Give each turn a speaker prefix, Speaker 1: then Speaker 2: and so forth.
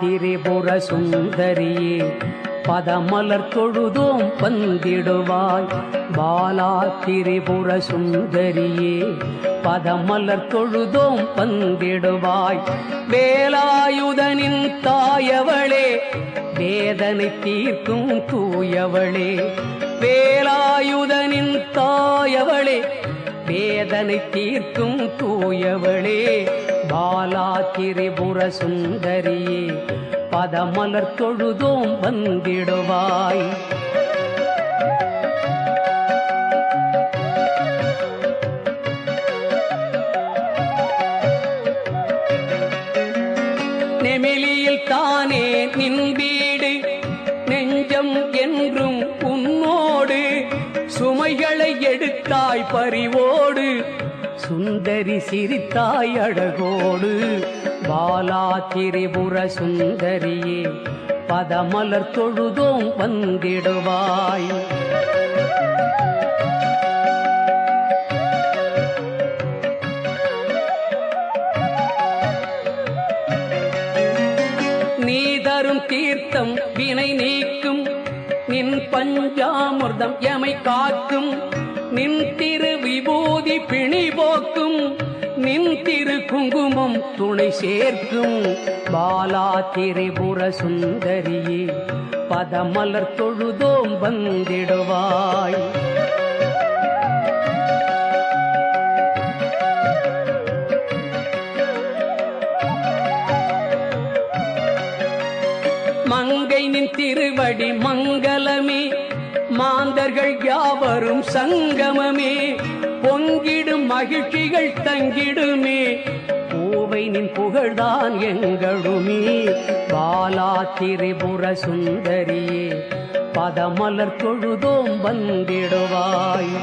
Speaker 1: திரிபுர சுந்தரியே பதமலர் தொழுதோம் வந்திடுவாய். பாலா திரிபுர சுந்தரியே பதமலர் தொழுதோம் வந்திடுவாய். வேலாயுதனின் தாயவளே வேதனை தீர்க்கும் தூயவளே. வேலாயுதனின் தாயவளே வேதனை தீர்க்கும் தூயவளே. பாலா திரிபுர சுந்தரியே பதமலர் தொழுதோம் வந்திடுவாய். நெமிலியில் தானே நின் வீடு நெஞ்சம் என்றும் உன்னோடு. சுமைகளை எடுத்தாய் பறிவோடு சுந்தரி சிரித்தாய் அழகோடு. பாலா திரிபுர சுந்தரியே பதமலர் தொழுதோம் வந்திடுவாய். நீ தரும் தீர்த்தம் வினை நீக்கும் நின் பஞ்சாமிர்தம் எமை காக்கும். நின் திரு விபூதி பிணி போக்கும் நின் திரு குங்குமம் துணை சேர்க்கும். பாலா திரிபுர சுந்தரியே பதமலர் தொழுதோம் வந்திடுவாய். மங்கை நின் திருவடி மங்களமே மாந்தர்கள் யாவரும் சங்கமமே. பொங்கிடும் மகிழ்ச்சிகள் தங்கிடுமே பூவை நின் புகழ்தான் எங்களுமே. பாலா திரிபுர சுந்தரியே பதமலர் தொழுதோம் வந்திடுவாய்.